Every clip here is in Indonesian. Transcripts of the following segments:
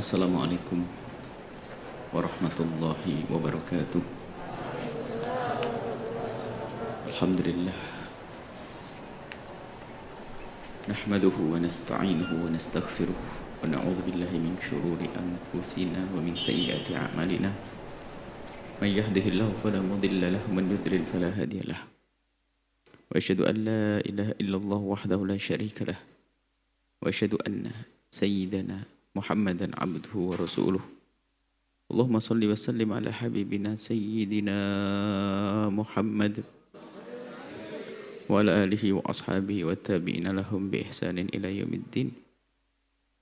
Assalamualaikum warahmatullahi wabarakatuh. Alhamdulillah. Nahmaduhu wa nasta'inuhu wa nastaghfiruh wa na'udzu billahi min syururi anfusina wa min sayyiati a'malina. May yahdihillahu fala mudilla lahu wa man yudlil fala hadiya lahu. Wa asyhadu an la ilaha illallah wahdahu la syarika lah. Wa asyhadu anna sayyidana Muhammadan abduhu wa rasuluh. Allahumma salli wa sallim ala habibina sayyidina Muhammad wa ala alihi wa ashabihi wa tabi'ina lahum bi ihsanin ila yaumiddin.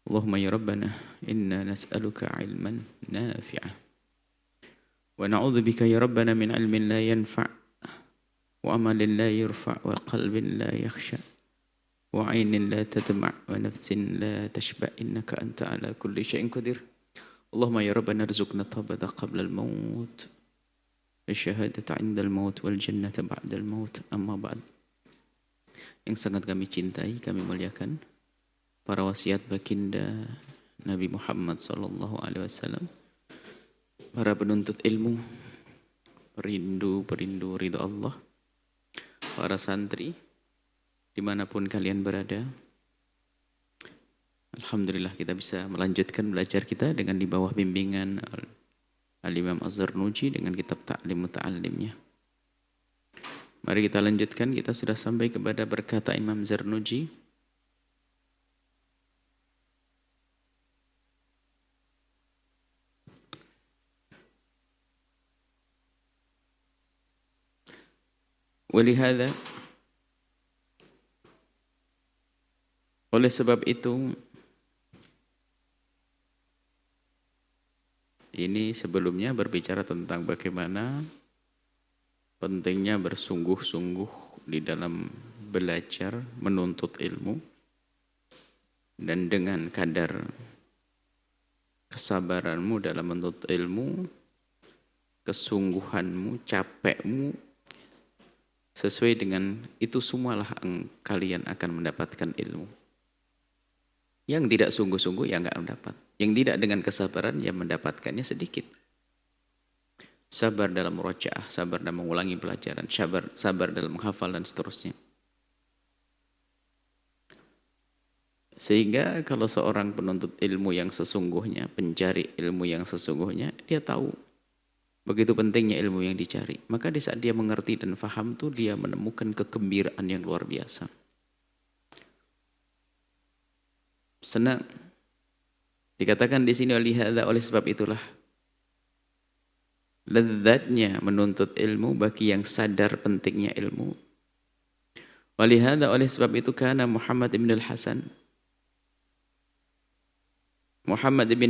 Allahumma ya Rabbana inna nas'aluka ilman nafi'ah wa na'udzu bika ya Rabbana min ilmin la yanfa' wa amalin la yurfa' wa qalbin la yakhsha wa ainin la tadma' wa nafsin la tashba' innaka anta ala kulli syai'in qadir. Allahumma ya Rabbana arzuqna tawbata qabla al-maut wa syahadata 'inda al-maut wal jannata ba'da al-maut. Amma ba'd. Yang sangat kami cintai, kami muliakan para wasiat baginda Nabi Muhammad sallallahu alaihi wasallam, para penuntut ilmu, perindu ridha Allah, para santri dimanapun kalian berada. Alhamdulillah kita bisa melanjutkan belajar kita dengan di bawah bimbingan Al-Imam Az-Zarnuji dengan kitab Ta'lim Muta'allimnya. Mari kita lanjutkan, kita sudah sampai kepada berkata Imam Zarnuji, walihada, oleh sebab itu, ini sebelumnya berbicara tentang bagaimana pentingnya bersungguh-sungguh di dalam belajar menuntut ilmu, dan dengan kadar kesabaranmu dalam menuntut ilmu, kesungguhanmu, capekmu, sesuai dengan itu semualah kalian akan mendapatkan ilmu. Yang tidak sungguh-sungguh ya enggak mendapat. Yang tidak dengan kesabaran ya mendapatkannya sedikit. Sabar dalam murojaah, sabar dalam mengulangi pelajaran, sabar dalam menghafal dan seterusnya. Sehingga kalau seorang penuntut ilmu yang sesungguhnya, pencari ilmu yang sesungguhnya, dia tahu begitu pentingnya ilmu yang dicari. Maka di saat dia mengerti dan faham tuh dia menemukan kegembiraan yang luar biasa. Senang. Dikatakan di sini oleh sebab itulah lezatnya menuntut ilmu bagi yang sadar pentingnya ilmu. Oleh sebab itu karena Muhammad bin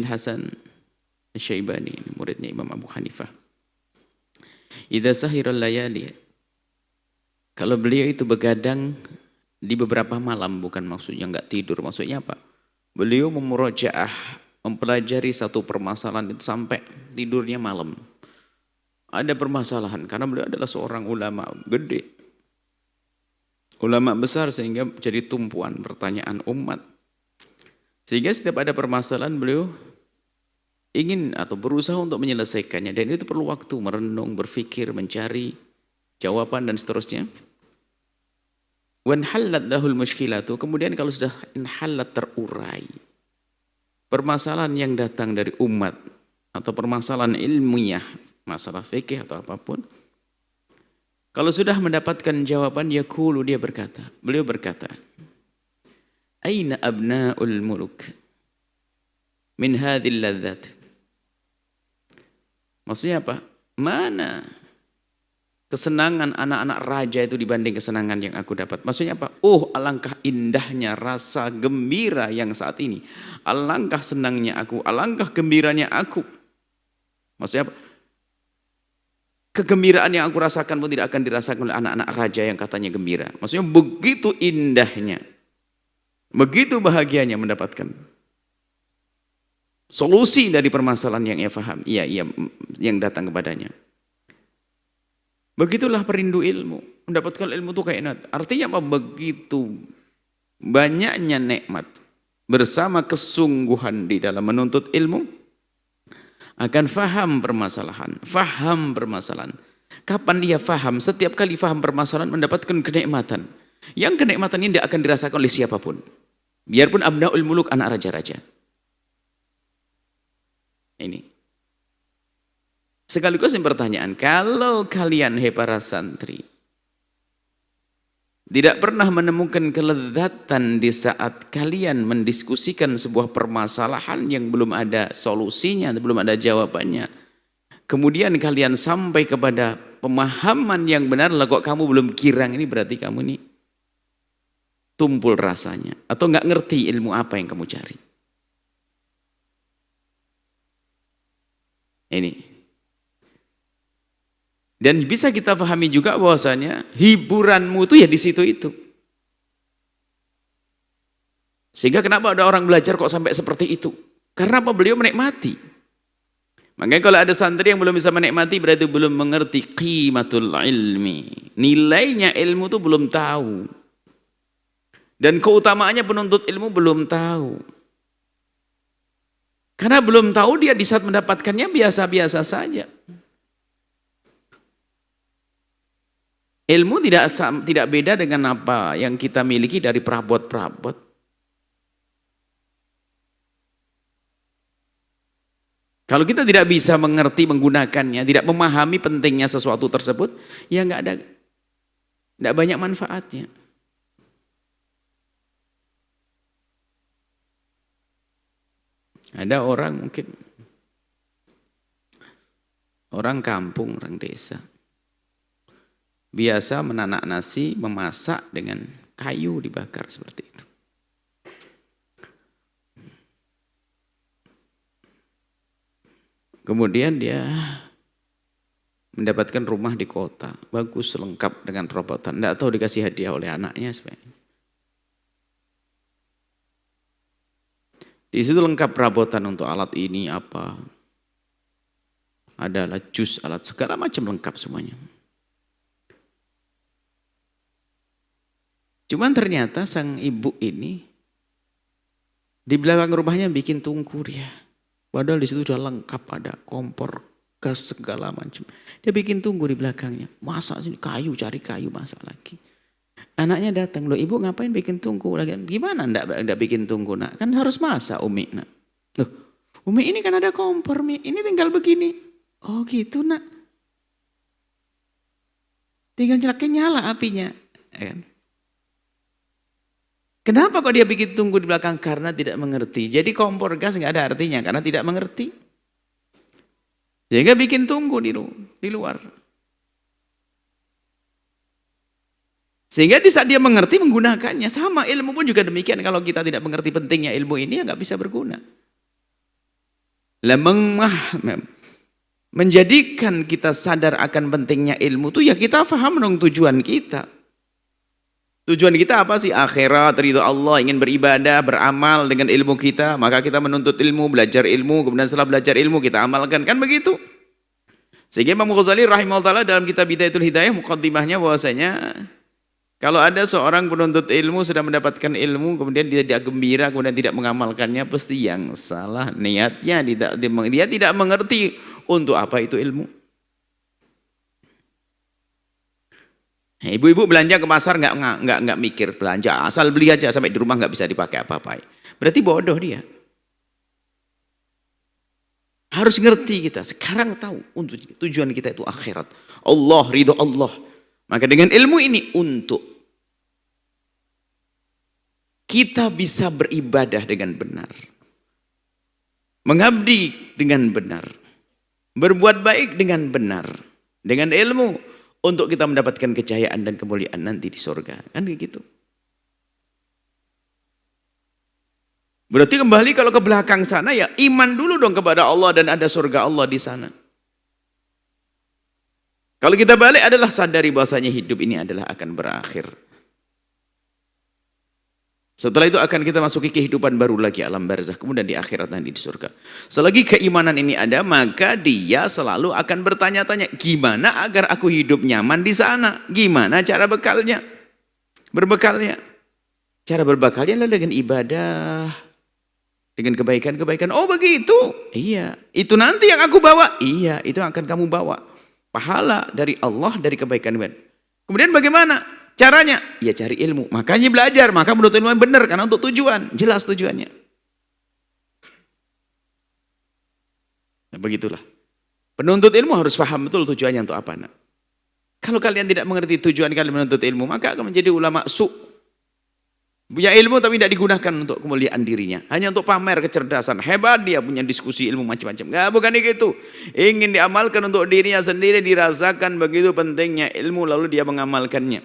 Hasan Asy-Syaibani, muridnya Imam Abu Hanifah. Idza sahiral layali, kalau beliau itu begadang di beberapa malam, bukan maksudnya enggak tidur, maksudnya apa? Beliau memurojaah, mempelajari satu permasalahan itu sampai tidurnya malam. Ada permasalahan, karena beliau adalah seorang ulama gede, ulama besar, sehingga jadi tumpuan pertanyaan umat. Sehingga setiap ada permasalahan beliau ingin atau berusaha untuk menyelesaikannya, dan itu perlu waktu merenung, berpikir, mencari jawaban dan seterusnya. Wan halat lahul muskilatu, kemudian kalau sudah inhalat, terurai permasalahan yang datang dari umat atau permasalahan ilmiah, masalah fikih atau apapun, kalau sudah mendapatkan jawaban, yaqulu, beliau berkata, aina abnaul muluk min hadhil ladzat. Maksudnya apa? Mana kesenangan anak-anak raja itu dibanding kesenangan yang aku dapat? Maksudnya apa? Oh, alangkah indahnya rasa gembira yang saat ini. Alangkah senangnya aku, alangkah gembiranya aku. Maksudnya apa? Kegembiraan yang aku rasakan pun tidak akan dirasakan oleh anak-anak raja yang katanya gembira. Maksudnya begitu indahnya, begitu bahagianya mendapatkan solusi dari permasalahan yang ia faham, yang datang kepadanya. Begitulah perindu ilmu. Mendapatkan ilmu itu kayak enak. Artinya apa? Begitu banyaknya nikmat, bersama kesungguhan di dalam menuntut ilmu, akan faham permasalahan. Kapan dia faham? Setiap kali faham permasalahan mendapatkan kenikmatan. Yang kenikmatan ini tidak akan dirasakan oleh siapapun. Biarpun abnaul muluk, anak raja-raja. Ini. Sekaligus yang pertanyaan, kalau kalian para santri tidak pernah menemukan kelezatan di saat kalian mendiskusikan sebuah permasalahan yang belum ada solusinya, belum ada jawabannya, kemudian kalian sampai kepada pemahaman yang benar, lah kok kamu belum girang, ini berarti kamu ini tumpul rasanya, atau nggak ngerti ilmu apa yang kamu cari. Ini. Dan bisa kita pahami juga bahwasanya hiburanmu itu ya di situ itu. Sehingga kenapa ada orang belajar kok sampai seperti itu? Karena apa? Beliau menikmati. Makanya kalau ada santri yang belum bisa menikmati, berarti belum mengerti qimatul ilmi. Nilainya ilmu itu belum tahu. Dan keutamaannya penuntut ilmu belum tahu. Karena belum tahu, dia di saat mendapatkannya biasa-biasa saja. Ilmu tidak beda dengan apa yang kita miliki dari perabot-perabot. Kalau kita tidak bisa mengerti menggunakannya, tidak memahami pentingnya sesuatu tersebut, ya tidak banyak manfaatnya. Ada orang mungkin, orang kampung, orang desa, biasa menanak nasi, memasak dengan kayu dibakar seperti itu. Kemudian dia mendapatkan rumah di kota, bagus, lengkap dengan perabotan. Tidak tahu dikasih hadiah oleh anaknya sebenarnya. Di situ lengkap perabotan untuk alat ini apa. Ada alat jus, alat segala macam lengkap semuanya. Cuman ternyata sang ibu ini di belakang rumahnya bikin tungku dia. Padahal di situ sudah lengkap, ada kompor, gas segala macam. Dia bikin tunggu di belakangnya. Masak sini kayu, cari kayu, masak lagi. Anaknya datang, loh ibu ngapain bikin tungku lagi? Gimana enggak bikin tungku nak? Kan harus masak Umi nak. Loh, Umi ini kan ada kompor Mi, ini tinggal begini. Oh gitu nak. Tinggal nyala apinya. Kenapa kok dia bikin tunggu di belakang? Karena tidak mengerti. Jadi kompor gas nggak ada artinya karena tidak mengerti. Sehingga bikin tunggu di luar. Sehingga di saat dia mengerti menggunakannya. Sama ilmu pun juga demikian. Kalau kita tidak mengerti pentingnya ilmu ini ya nggak bisa berguna. Menjadikan kita sadar akan pentingnya ilmu itu ya kita paham dong tujuan kita. Tujuan kita apa sih? Akhirat, ridho Allah, ingin beribadah, beramal dengan ilmu kita. Maka kita menuntut ilmu, belajar ilmu, kemudian setelah belajar ilmu kita amalkan. Kan begitu? Sehingga Imam Ghazali rahimahullah dalam kitab Bidayatul Hidayah muqaddimahnya bahwasanya kalau ada seorang penuntut ilmu sudah mendapatkan ilmu, kemudian dia tidak gembira, kemudian tidak mengamalkannya, pasti yang salah niatnya. Dia tidak mengerti untuk apa itu ilmu. Ibu-ibu belanja ke pasar nggak mikir belanja, asal beli aja sampai di rumah nggak bisa dipakai apa-apa. Berarti bodoh dia. Harus ngerti kita. Sekarang tahu untuk tujuan kita itu akhirat. Allah, ridho Allah. Maka dengan ilmu ini untuk kita bisa beribadah dengan benar. Mengabdi dengan benar. Berbuat baik dengan benar. Dengan ilmu untuk kita mendapatkan kejayaan dan kemuliaan nanti di surga. Kan gitu. Berarti kembali kalau ke belakang sana ya iman dulu dong kepada Allah dan ada surga Allah di sana. Kalau kita balik adalah sadari bahwasanya hidup ini adalah akan berakhir. Setelah itu akan kita masuki kehidupan baru lagi alam barzakh, kemudian di akhirat nanti di surga. Selagi keimanan ini ada, maka dia selalu akan bertanya-tanya, gimana agar aku hidup nyaman di sana? Gimana cara bekalnya? Berbekalnya. Cara berbekalnya adalah dengan ibadah. Dengan kebaikan-kebaikan. Oh begitu? Iya. Itu nanti yang aku bawa? Iya, itu yang akan kamu bawa. Pahala dari Allah, dari kebaikan. Kemudian bagaimana caranya? Ya cari ilmu. Makanya belajar, maka menuntut ilmu yang benar. Karena untuk tujuan, jelas tujuannya. Nah, begitulah. Penuntut ilmu harus paham betul tujuannya untuk apa. Nak. Kalau kalian tidak mengerti tujuan kalian menuntut ilmu, maka akan menjadi ulama su'. Punya ilmu tapi tidak digunakan untuk kemuliaan dirinya. Hanya untuk pamer kecerdasan. Hebat dia punya diskusi ilmu macam-macam. Enggak, bukan itu. Ingin diamalkan untuk dirinya sendiri, dirasakan begitu pentingnya ilmu, lalu dia mengamalkannya.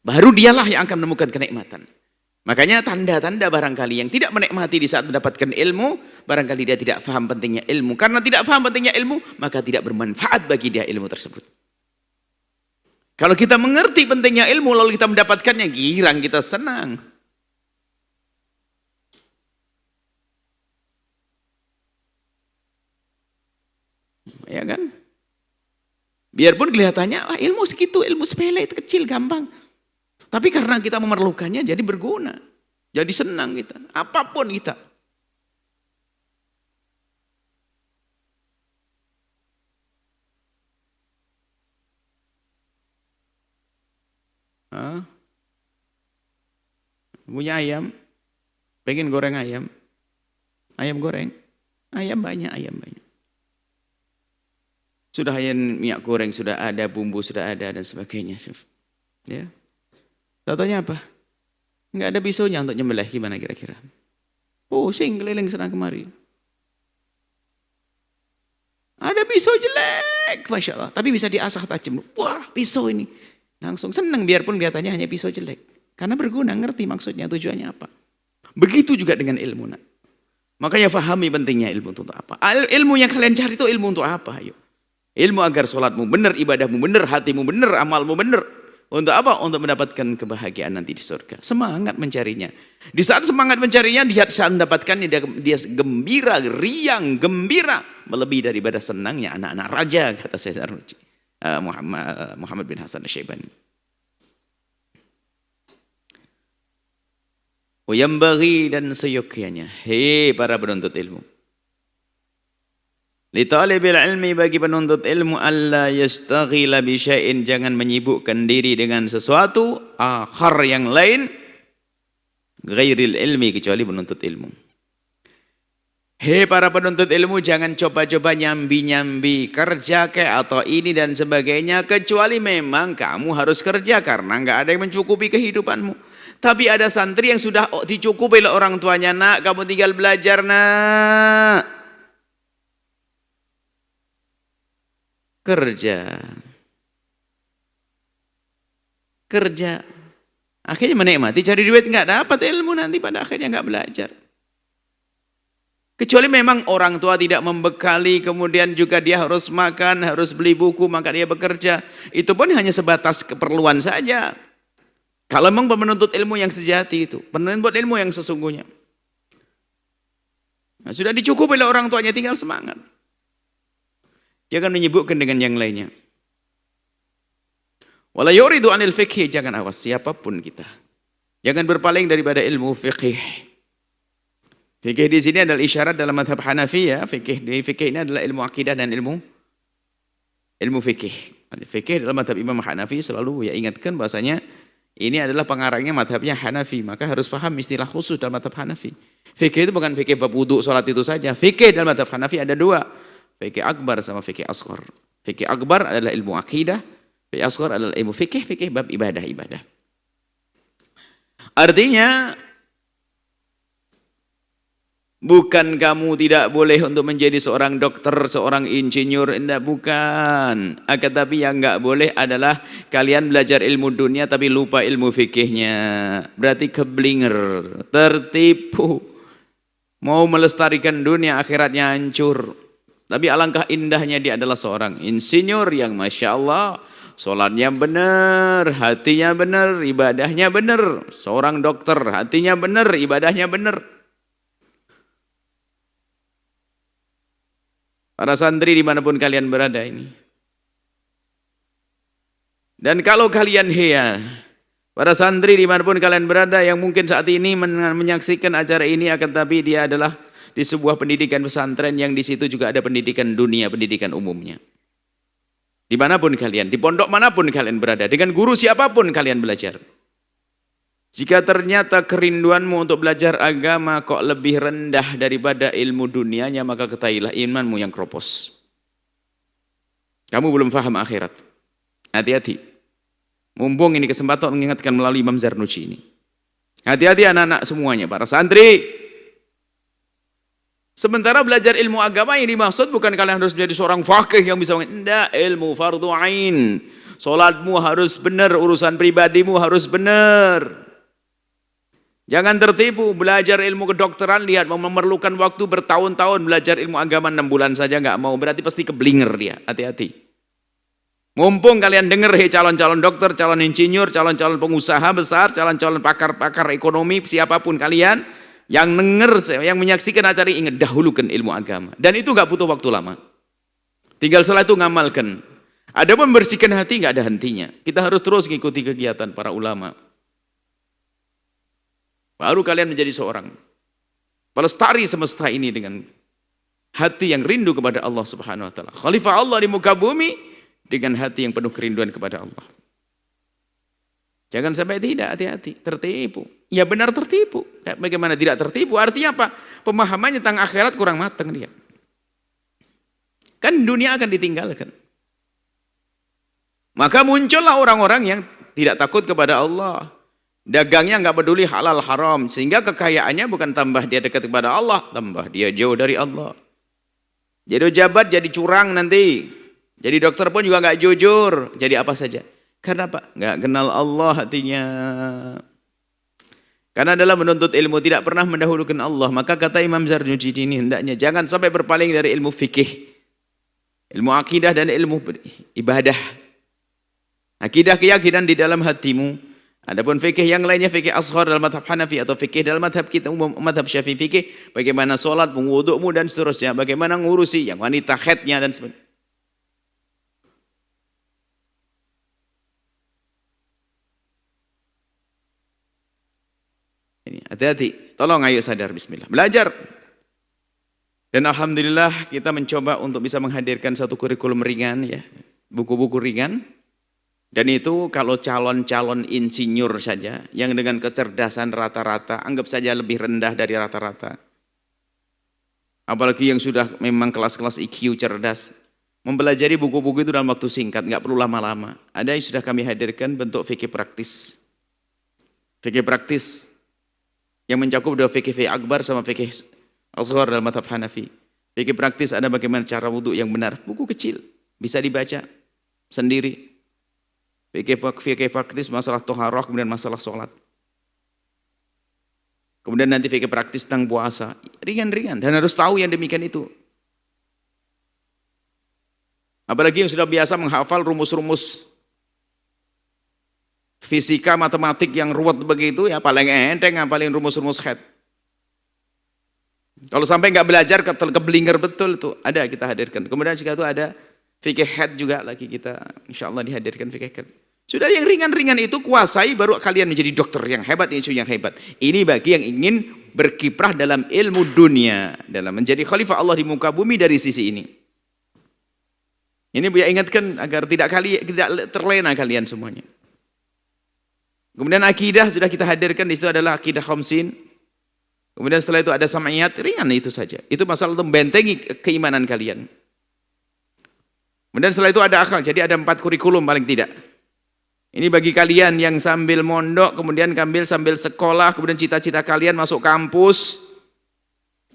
Baru dialah yang akan menemukan kenikmatan. Makanya tanda-tanda barangkali yang tidak menikmati di saat mendapatkan ilmu, barangkali dia tidak paham pentingnya ilmu. Karena tidak paham pentingnya ilmu, maka tidak bermanfaat bagi dia ilmu tersebut. Kalau kita mengerti pentingnya ilmu, lalu kita mendapatkannya, girang kita senang. Ya kan? Biarpun kelihatannya, wah, ilmu segitu, ilmu sepele, itu kecil, gampang. Tapi karena kita memerlukannya, jadi berguna. Jadi senang kita, apapun kita. Punya ayam, pengen goreng ayam, ayam goreng, ayam banyak, ayam banyak. Sudah ayam minyak goreng, sudah ada, bumbu sudah ada, dan sebagainya. Ya. Contohnya apa? Enggak ada pisaunya untuk nyembelih, gimana kira-kira? Pusing keliling sana kemari. Ada pisau jelek, Masya Allah. Tapi bisa diasah tajam. Wah, pisau ini. Langsung senang biarpun kelihatannya hanya pisau jelek. Karena berguna, ngerti maksudnya, tujuannya apa. Begitu juga dengan ilmu. Nak. Makanya fahami pentingnya ilmu untuk apa. Ilmu yang kalian cari itu ilmu untuk apa? Ayo. Ilmu agar sholatmu benar, ibadahmu benar, hatimu benar, amalmu benar. Untuk apa? Untuk mendapatkan kebahagiaan nanti di surga. Semangat mencarinya. Di saat semangat mencarinya, dia saat mendapatkannya, dia gembira, riang, gembira. Melebihi daripada senangnya anak-anak raja, kata Syekh Muhammad bin Hasan Asy-Syaibani. Yambaghi dan seyogyanya. Hei para penuntut ilmu. Li talibil ilmi bagi penuntut ilmu alla yastaghila bi syai'in, jangan menyibukkan diri dengan sesuatu akhar yang lain ghairil ilmi, kecuali penuntut ilmu. Hei para penuntut ilmu, jangan coba-coba nyambi-nyambi kerja kayak atau ini dan sebagainya, kecuali memang kamu harus kerja karena nggak ada yang mencukupi kehidupanmu. Tapi ada santri yang sudah dicukupi oleh orang tuanya, nak kamu tinggal belajar nak. Kerja. Akhirnya menikmati cari duit, nggak dapat ilmu, nanti pada akhirnya nggak belajar. Kecuali memang orang tua tidak membekali, kemudian juga dia harus makan, harus beli buku, maka dia bekerja. Itu pun hanya sebatas keperluan saja. Kalau memang penuntut ilmu yang sejati itu, penuntut ilmu yang sesungguhnya. Nah, sudah dicukupi oleh orang tuanya, tinggal semangat. Jangan menyibukkan dengan yang lainnya. Wala yuridu anil fiqhi, jangan awas siapapun kita. Jangan berpaling daripada ilmu fiqih. Fikih di sini adalah isyarat dalam mazhab Hanafi ya. Fikih ini adalah ilmu akidah dan ilmu fikih. Fikih dalam mazhab Imam Hanafi selalu ya ingatkan bahasanya ini adalah pengarangnya mazhabnya Hanafi, maka harus paham istilah khusus dalam mazhab Hanafi. Fikih itu bukan fikih bab wudu, salat itu saja. Fikih dalam mazhab Hanafi ada dua, fikih akbar sama fikih asghar. Fikih akbar adalah ilmu akidah, fikih asghar adalah ilmu fikih bab ibadah. Artinya bukan kamu tidak boleh untuk menjadi seorang dokter, seorang insinyur, enggak, bukan. Akan tapi yang enggak boleh adalah kalian belajar ilmu dunia tapi lupa ilmu fikihnya. Berarti keblinger, tertipu. Mau melestarikan dunia, akhiratnya hancur. Tapi alangkah indahnya dia adalah seorang insinyur yang Masya Allah, sholatnya benar, hatinya benar, ibadahnya benar. Seorang dokter, hatinya benar, ibadahnya benar. Para santri dimanapun kalian berada ini. Dan kalau kalian Para santri dimanapun kalian berada yang mungkin saat ini menyaksikan acara ini, akan tapi dia adalah di sebuah pendidikan pesantren yang di situ juga ada pendidikan dunia, pendidikan umumnya. Dimanapun kalian, di pondok manapun kalian berada, dengan guru siapapun kalian belajar. Jika ternyata kerinduanmu untuk belajar agama kok lebih rendah daripada ilmu dunianya, maka ketahuilah imanmu yang kropos. Kamu belum faham akhirat. Hati-hati. Mumpung ini kesempatan mengingatkan melalui Imam Zarnuji ini. Hati-hati anak-anak semuanya, para santri. Sementara belajar ilmu agama yang dimaksud bukan kalian harus menjadi seorang faqih yang bisa tidak, ilmu fardu ain. Salatmu harus benar, urusan pribadimu harus benar. Jangan tertipu, belajar ilmu kedokteran, lihat memerlukan waktu bertahun-tahun, belajar ilmu agama 6 bulan saja nggak mau, berarti pasti keblinger dia. Hati-hati. Mumpung kalian dengar, hei calon-calon dokter, calon insinyur, calon-calon pengusaha besar, calon-calon pakar-pakar ekonomi, siapapun kalian yang dengar, yang menyaksikan acara ini, ingat dahulukan ilmu agama. Dan itu nggak butuh waktu lama. Tinggal setelah itu ngamalkan. Ada membersihkan hati nggak ada hentinya. Kita harus terus mengikuti kegiatan para ulama. Baru kalian menjadi seorang pelestari semesta ini dengan hati yang rindu kepada Allah Subhanahu wa taala. Khalifah Allah di muka bumi dengan hati yang penuh kerinduan kepada Allah. Jangan sampai tidak, hati-hati, tertipu. Ya benar tertipu. Bagaimana tidak tertipu? Artinya apa? Pemahamannya tentang akhirat kurang matang dia. Kan dunia akan ditinggalkan. Maka muncullah orang-orang yang tidak takut kepada Allah. Dagangnya nggak peduli halal haram, sehingga kekayaannya bukan tambah dia dekat kepada Allah, tambah dia jauh dari Allah. Jadi jabat jadi curang nanti. Jadi dokter pun juga nggak jujur, jadi apa saja. Karena apa? Nggak kenal Allah hatinya. Karena dalam menuntut ilmu tidak pernah mendahulukan Allah. Maka kata Imam Zarnuji ini hendaknya jangan sampai berpaling dari ilmu fikih, ilmu akidah dan ilmu ibadah. Akidah keyakinan di dalam hatimu. Adapun fikih yang lainnya, fikih ashar dalam madhab Hanafi atau fikih dalam madhab kita umum, madhab Syafi'i fikih, bagaimana sholat, wudukmu dan seterusnya, bagaimana ngurusi yang wanita haidnya dan sebagainya. Hati-hati, tolong ayo sadar, bismillah, belajar. Dan alhamdulillah kita mencoba untuk bisa menghadirkan satu kurikulum ringan ya, buku-buku ringan. Dan itu kalau calon-calon insinyur saja yang dengan kecerdasan rata-rata, anggap saja lebih rendah dari rata-rata. Apalagi yang sudah memang kelas-kelas IQ cerdas, mempelajari buku-buku itu dalam waktu singkat, nggak perlu lama-lama. Ada yang sudah kami hadirkan bentuk fikih praktis. Fikih praktis yang mencakup dua fikih akbar sama fikih ashar dalam madhab Hanafi. Fikih praktis ada bagaimana cara wudhu yang benar. Buku kecil, bisa dibaca sendiri. Fikih praktis masalah toharoh, kemudian masalah sholat. Kemudian nanti fikih praktis tentang puasa. Ringan-ringan, dan harus tahu yang demikian itu. Apalagi yang sudah biasa menghafal rumus-rumus fisika, matematik yang ruwet begitu, ya paling enteng ngapalin rumus-rumus haid. Kalau sampai nggak belajar, keblinger betul itu, ada kita hadirkan. Kemudian jika itu ada fikih haid juga lagi kita, insya Allah dihadirkan fikih haid. Sudah yang ringan-ringan itu kuasai, baru kalian menjadi dokter yang hebat, yang hebat. Ini bagi yang ingin berkiprah dalam ilmu dunia, dalam menjadi khalifah Allah di muka bumi dari sisi ini. Ini Buya ingatkan agar tidak terlena kalian semuanya. Kemudian akidah sudah kita hadirkan, di situ adalah akidah khamsin. Kemudian setelah itu ada sam'iyat, ringan itu saja. Itu masalah untuk membentengi keimanan kalian. Kemudian setelah itu ada akhlak, jadi ada 4 kurikulum paling tidak. Ini bagi kalian yang sambil mondok, kemudian sambil sekolah, kemudian cita-cita kalian masuk kampus.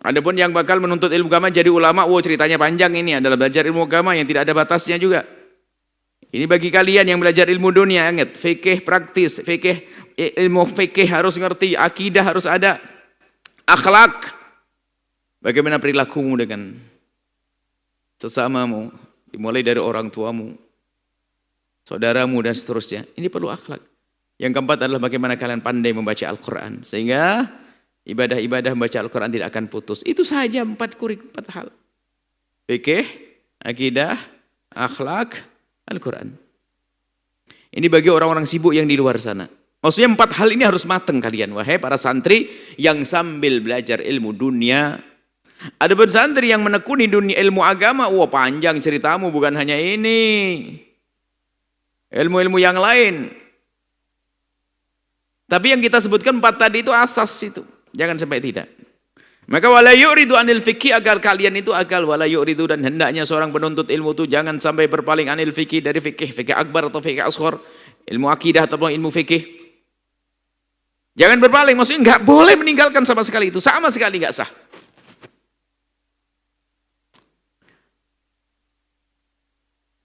Adapun yang bakal menuntut ilmu agama jadi ulama, ceritanya panjang ini, adalah belajar ilmu agama yang tidak ada batasnya juga. Ini bagi kalian yang belajar ilmu dunia, ingat, fikih praktis, ilmu fikih harus ngerti, akidah harus ada, akhlak, bagaimana perilakumu dengan sesamamu, dimulai dari orang tuamu, saudaramu dan seterusnya. Ini perlu akhlak. Yang keempat adalah bagaimana kalian pandai membaca Al-Quran, sehingga ibadah-ibadah membaca Al-Quran tidak akan putus. Itu saja 4 hal. Fikih, akidah, akhlak, Al-Quran. Ini bagi orang-orang sibuk yang di luar sana. Maksudnya 4 hal ini harus mateng kalian, wahai para santri yang sambil belajar ilmu dunia. Adapun santri yang menekuni dunia ilmu agama, wah panjang ceritamu, bukan hanya ini. Ilmu-ilmu yang lain. Tapi yang kita sebutkan 4 tadi itu asas itu. Jangan sampai tidak. Maka wala yu'ridu anil fikih, agar kalian itu akal, wala yu'ridu, dan hendaknya seorang penuntut ilmu itu jangan sampai berpaling anil fikih, dari fikih akbar atau fikih asghar, ilmu akidah atau ilmu fikih. Jangan berpaling, maksudnya enggak boleh meninggalkan sama sekali itu, sama sekali enggak sah.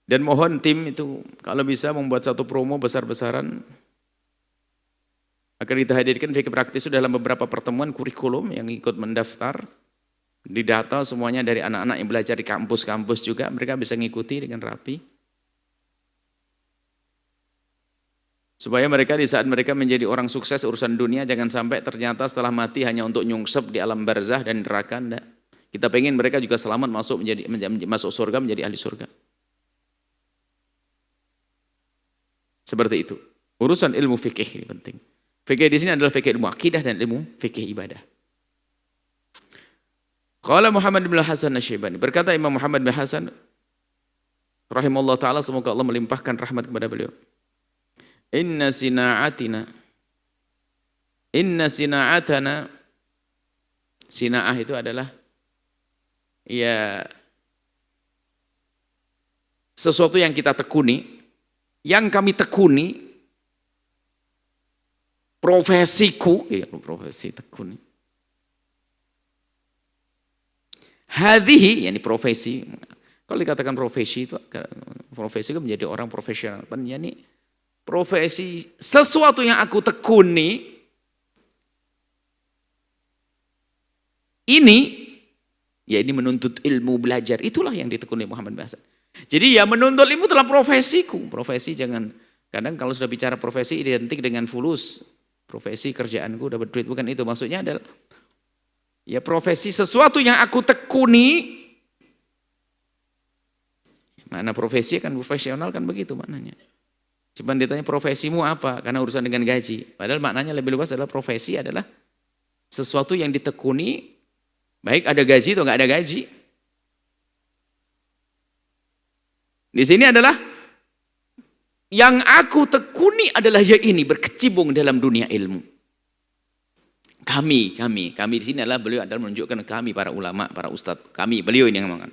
Dan mohon tim itu kalau bisa membuat satu promo besar-besaran akan kita hadirkan fikih praktis itu dalam beberapa pertemuan kurikulum yang ikut mendaftar, didata semuanya dari anak-anak yang belajar di kampus-kampus juga, mereka bisa ngikuti dengan rapi. Supaya mereka di saat mereka menjadi orang sukses urusan dunia, jangan sampai ternyata setelah mati hanya untuk nyungsep di alam barzah dan neraka. Enggak. Kita pengen mereka juga selamat masuk surga, menjadi ahli surga. Seperti itu. Urusan ilmu fikih ini penting. Fikih di sini adalah fikih ilmu akidah dan ilmu fikih ibadah. Qala Muhammad bin Hasan Asy-Syaibani, berkata Imam Muhammad bin Hasan rahimahullah taala, semoga Allah melimpahkan rahmat kepada beliau. Inna sina'atana, sina'ah itu adalah ya sesuatu yang kita tekuni, yang kami tekuni. Profesiku, ya profesi tekuni. Hadhihi, yakni profesi. Kalau dikatakan profesi itu menjadi orang profesional. Yani profesi sesuatu yang aku tekuni ini, ya ini menuntut ilmu, belajar. Itulah yang ditekuni Muhammad bin Hasan. Jadi ya menuntut ilmu adalah profesiku. Profesi jangan, kadang kalau sudah bicara profesi identik dengan fulus. Profesi kerjaanku dapat duit, bukan itu maksudnya. Adalah ya profesi sesuatu yang aku tekuni. Mana profesi kan profesional kan begitu maknanya. Cuman ditanya profesimu apa, karena urusan dengan gaji. Padahal maknanya lebih luas adalah profesi adalah sesuatu yang ditekuni, baik ada gaji atau nggak ada gaji. Di sini adalah yang aku tekuni adalah ya ini, berkecimpung dalam dunia ilmu. Kami di sini adalah beliau adalah menunjukkan kami para ulama, para ustadz, kami, beliau ini yang ngomongkan.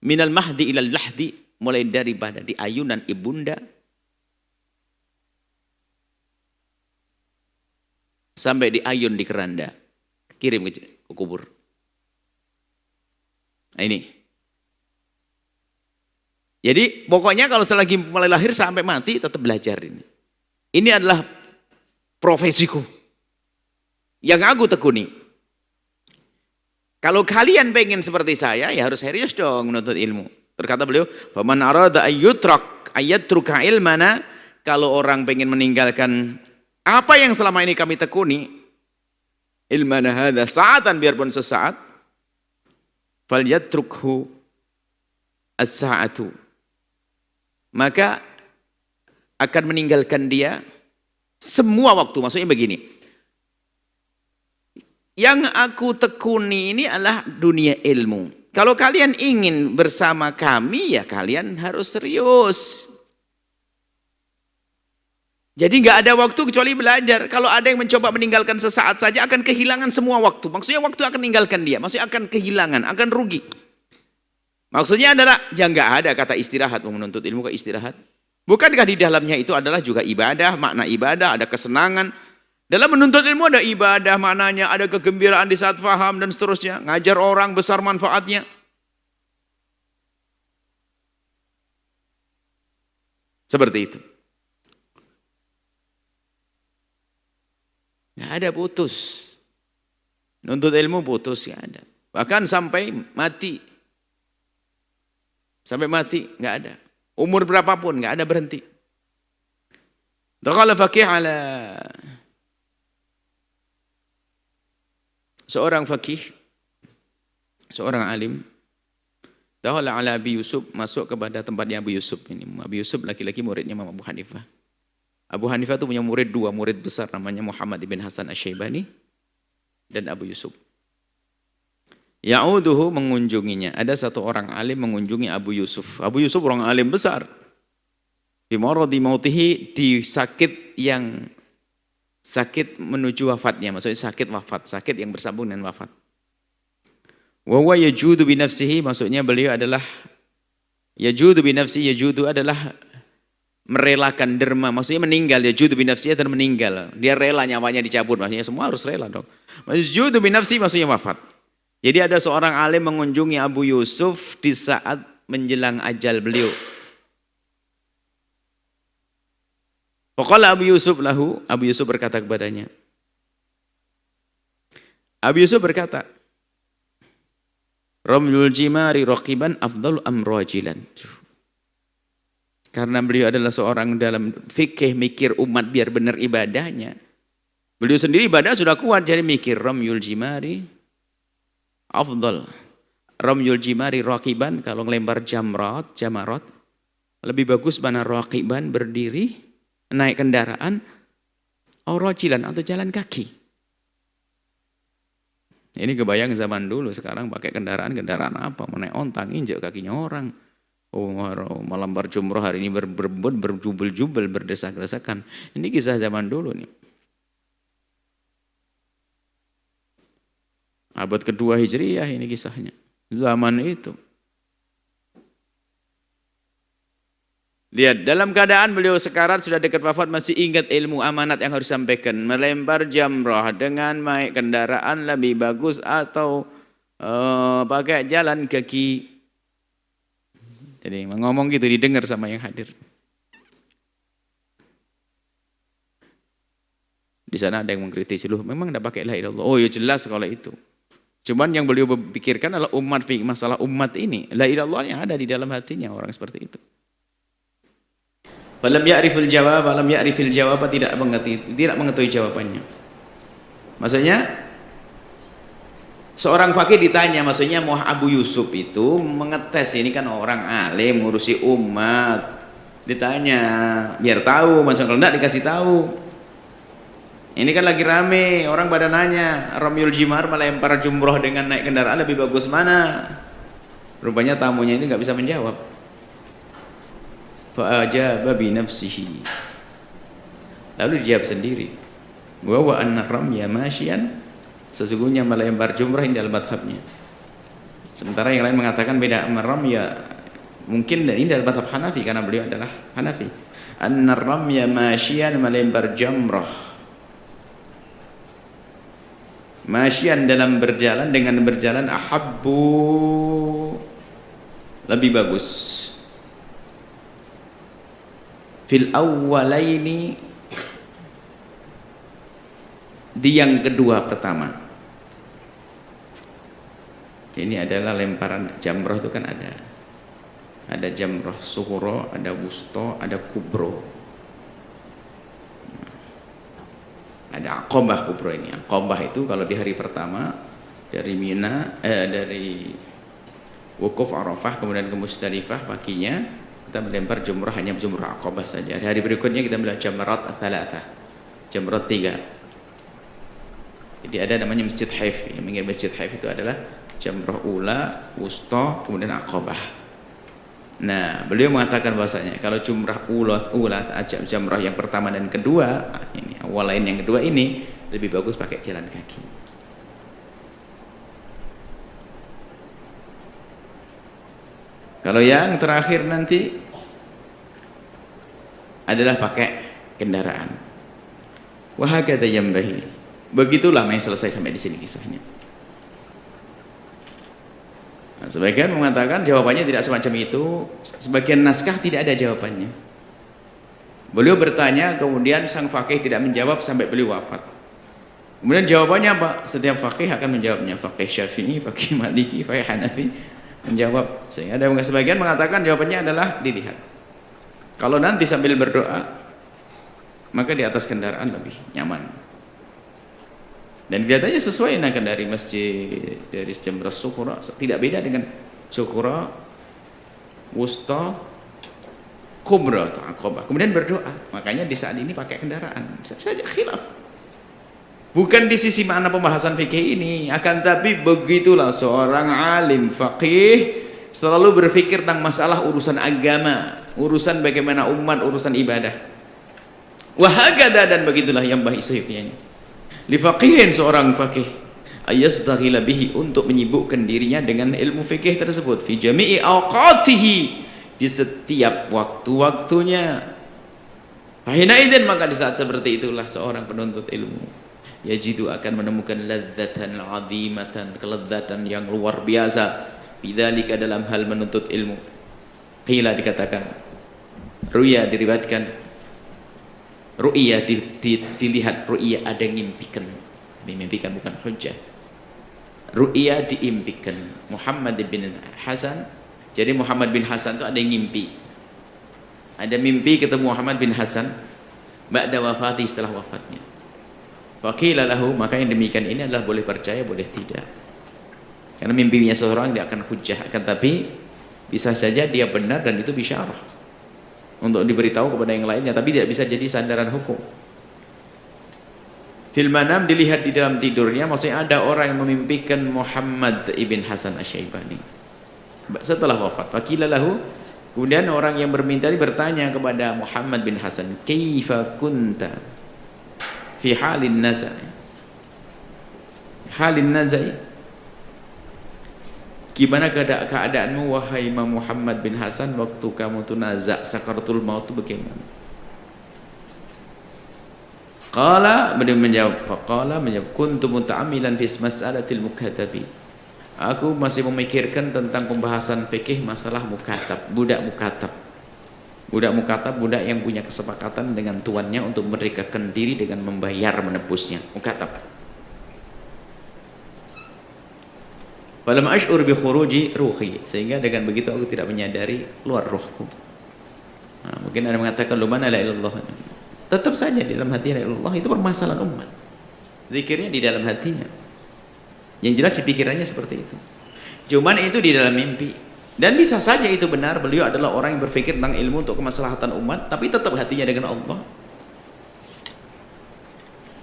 Minal mahdi ilal lahdi, mulai daripada di ayunan ibunda sampai di ayun di keranda, kirim ke kubur. Nah ini. Jadi pokoknya kalau selagi mulai lahir sampai mati tetap belajar ini. Ini adalah profesiku yang aku tekuni. Kalau kalian pengen seperti saya, ya harus serius dong menuntut ilmu. Terkata beliau, "Faman arada ayyatruka ilmana", kalau orang pengen meninggalkan apa yang selama ini kami tekuni, ilmana hadza sa'atan, biarpun sesaat, falyatrukhu as-sa'atu, maka akan meninggalkan dia semua waktu. Maksudnya begini, yang aku tekuni ini adalah dunia ilmu. Kalau kalian ingin bersama kami, ya kalian harus serius. Jadi nggak ada waktu kecuali belajar. Kalau ada yang mencoba meninggalkan sesaat saja akan kehilangan semua waktu. Maksudnya waktu akan meninggalkan dia. Maksudnya akan kehilangan, akan rugi. Maksudnya adalah, ya nggak ada kata istirahat, menuntut ilmu ke istirahat. Bukankah di dalamnya itu adalah juga ibadah, makna ibadah, ada kesenangan. Dalam menuntut ilmu ada ibadah, maknanya ada kegembiraan di saat faham dan seterusnya. Ngajar orang besar manfaatnya. Seperti itu. Nggak ada putus. Nuntut ilmu putus, nggak ada. Bahkan sampai mati. Sampai mati nggak ada. Umur berapapun nggak ada berhenti. Dakhala faqih ala, seorang faqih, seorang alim. Dakhala ala Abi Yusuf, masuk kepada tempatnya Abu Yusuf ini. Abu Yusuf laki-laki muridnya Imam Abu Hanifah. Abu Hanifah itu punya murid dua, murid besar namanya Muhammad ibn Hasan Asy-Syaibani dan Abu Yusuf. Ya'uduhu mengunjunginya. Ada satu orang alim mengunjungi Abu Yusuf. Abu Yusuf orang alim besar. Fi maradi mautihi, di sakit menuju wafatnya, maksudnya sakit wafat, sakit yang bersambung dengan wafat. Wa huwa yajudu bi nafsihi, maksudnya beliau adalah yajudu bi nafsihi, yajudu adalah merelakan derma, maksudnya meninggal. Yajudu bi nafsihi dan meninggal. Dia rela nyawanya dicabut, maksudnya semua harus rela dong. Yajudu bi nafsihi maksudnya wafat. Jadi ada seorang alim mengunjungi Abu Yusuf di saat menjelang ajal beliau. Faqala Abu Yusuf lahu, Abu Yusuf berkata kepadanya. Abu Yusuf berkata, Ramyul jimari raqiban afdalu am rajilan. Karena beliau adalah seorang dalam fikih mikir umat biar benar ibadahnya. Beliau sendiri ibadah sudah kuat, jadi mikir ramyul jimari afdal. Ramyul jimari raqiban, kalau ngelempar jamarat, lebih bagus mana raqiban berdiri, naik kendaraan, rajilan atau jalan kaki. Ini kebayang zaman dulu, sekarang pakai kendaraan apa? Menaik ontang, injak kakinya orang. Malam berjumroh hari ini berebut, berjubel-jubel, berdesak-desakan. Ini kisah zaman dulu nih. Abad kedua Hijriyah ini kisahnya. Zaman itu. Lihat, dalam keadaan beliau sekarat sudah dekat wafat masih ingat ilmu amanat yang harus disampaikan. Melempar jamrah dengan naik kendaraan lebih bagus atau pakai jalan kaki. Jadi ngomong gitu didengar sama yang hadir. Di sana ada yang mengkritisi, loh memang tidak pakai la ilaha illallah. Oh ya jelas kalau itu. Cuman yang beliau pikirkan adalah masalah umat ini. La ilaha illallah yang ada di dalam hatinya orang seperti itu. Falam ya'rifil jawab, falam ya'rifil jawab, tidak mengetahui jawabannya. Maksudnya seorang fakih ditanya, maksudnya Abu Yusuf itu mengetes, ini kan orang alim ngurusi umat. Ditanya biar tahu, maksudnya kalau enggak dikasih tahu. Ini kan lagi rame, orang pada nanya, Ramyul Jimar melempar jumroh dengan naik kendaraan lebih bagus mana? Rupanya tamunya ini nggak bisa menjawab. Fa'ajaba bi nafsihi, lalu dijawab sendiri, wa anna ramya masyian, sesungguhnya melempar jumrah ini dalam madhabnya. Sementara yang lain mengatakan beda, ramya mungkin ini dalam madhab Hanafi karena beliau adalah Hanafi. Anna ramya masyian, melempar jamrah masyian dalam berjalan, dengan berjalan, ahabbu lebih bagus. Fil awwalaini, di yang kedua pertama. Ini adalah lemparan jamrah itu kan ada jamrah sughra, ada wusta, ada kubro. Ada aqabah kubro ini. Aqabah itu kalau di hari pertama dari Mina, dari wukuf Arafah kemudian ke Musdalifah paginya kita melempar jumrah, hanya jumrah aqabah saja. Di hari berikutnya kita melihat jamrat ats-tsalatsah, jamrat 3. Jadi ada namanya Masjid Haif. Yang mengira Masjid Haif itu adalah jamrah ula, wusta, kemudian aqabah. Nah, beliau mengatakan bahwasanya kalau jumrah ula jamrah yang pertama dan kedua, ini awal lain yang kedua ini lebih bagus pakai jalan kaki. Kalau yang terakhir nanti adalah pakai kendaraan. Wa hakadha yambahi. Begitulah yang selesai sampai di sini kisahnya. Nah, sebagian mengatakan jawabannya tidak semacam itu, sebagian naskah tidak ada jawabannya. Beliau bertanya, kemudian sang fakih tidak menjawab sampai beliau wafat. Kemudian jawabannya apa? Setiap fakih akan menjawabnya. Fakih Syafi'i, fakih Maliki, fakih Hanafi menjawab. Sehingga ada sebagian mengatakan jawabannya adalah dilihat. Kalau nanti sambil berdoa, maka di atas kendaraan lebih nyaman. Dan kelihatannya sesuai dari masjid, dari jamrah sughra, tidak beda dengan sughra, wusta, kubra atau aqabah. Kemudian berdoa. Makanya di saat ini pakai kendaraan. Bisa saja khilaf. Bukan di sisi makna pembahasan fikih ini, akan tapi begitulah seorang alim faqih selalu berpikir tentang masalah urusan agama, urusan bagaimana umat, urusan ibadah. Wahagada, dan begitulah yang baik seyuknya. Li faqihin, seorang faqih ayasdaghila bihi, untuk menyibukkan dirinya dengan ilmu fikih tersebut fi jami'i awqatihi, di setiap waktu-waktunya. Fahinaidin, maka di saat seperti itulah seorang penuntut ilmu yajidu, akan menemukan ladzatan azimatan, kelezatan yang luar biasa bidzalika, dalam hal menuntut ilmu. Qila, dikatakan, ruya, diriwayatkan, ru'ya, dilihat, ru'ya ada ngimpikan, mimpikan bukan hujjah, ru'ya diimpikan Muhammad bin Hasan. Jadi Muhammad bin Hasan itu ada yang ngimpi, ada mimpi ketemu Muhammad bin Hasan ba'da wafati, setelah wafatnya. Faqila lahu, maka yang demikian ini adalah boleh percaya boleh tidak, karena mimpinya seseorang dia akan hujjah, akan tapi bisa saja dia benar dan itu bisyarah untuk diberitahu kepada yang lainnya, tapi tidak bisa jadi sandaran hukum. Fil manam, dilihat di dalam tidurnya, maksudnya ada orang yang memimpikan Muhammad ibn Hasan Asy-Syaibani setelah wafat. Faqila lahu, kemudian orang yang berminta ini bertanya kepada Muhammad bin Hasan, kaifa kunta fi halin nazai, halin nazai, gimana keadaanmu wahai Imam Muhammad bin Hasan waktu kamu tu nazak sakaratul maut itu bagaimana? Qala, beliau menjawab, faqala, menjawab, kuntu muta'ammilan fi mas'alatil mukatabi, aku masih memikirkan tentang pembahasan fikih masalah mukatab, budak mukatab. Budak mukatab, budak yang punya kesepakatan dengan tuannya untuk merdekakan diri dengan membayar, menebusnya, mukatab. Falam ash'ur bi khuruji ruhi, sehingga dengan begitu aku tidak menyadari luar ruhku. Nah, mungkin ada mengatakan lumana la ilallah, tetap saja di dalam hati la ilallah, itu permasalahan umat. Zikirnya di dalam hatinya, yang jelas di pikirannya seperti itu. Cuman itu di dalam mimpi. Dan bisa saja itu benar, beliau adalah orang yang berpikir tentang ilmu untuk kemaslahatan umat, tapi tetap hatinya dengan Allah.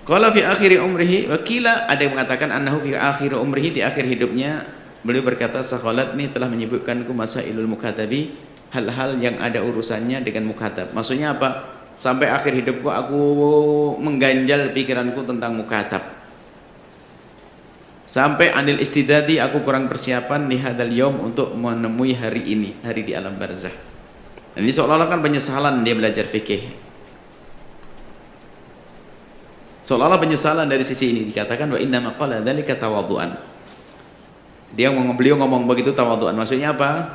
Qala fi akhiri umrihi, wakila, ada yang mengatakan annahu fi akhiri umrihi, di akhir hidupnya beliau berkata, sakhalatni, telah menyibukkanku masailul mukatabi, hal-hal yang ada urusannya dengan mukatab. Maksudnya apa? Sampai akhir hidupku aku mengganjal pikiranku tentang mukatab. Sampai anil istidadi, aku kurang persiapan lihadal yaum, untuk menemui hari ini, hari di alam barzah. Dan ini seolah-olah kan penyesalan dia belajar fikih. Seolah-olah penyesalan dari sisi ini, dikatakan wa inna maqala dzalika tawadhu'an. Beliau ngomong begitu tawadhu'an. Maksudnya apa?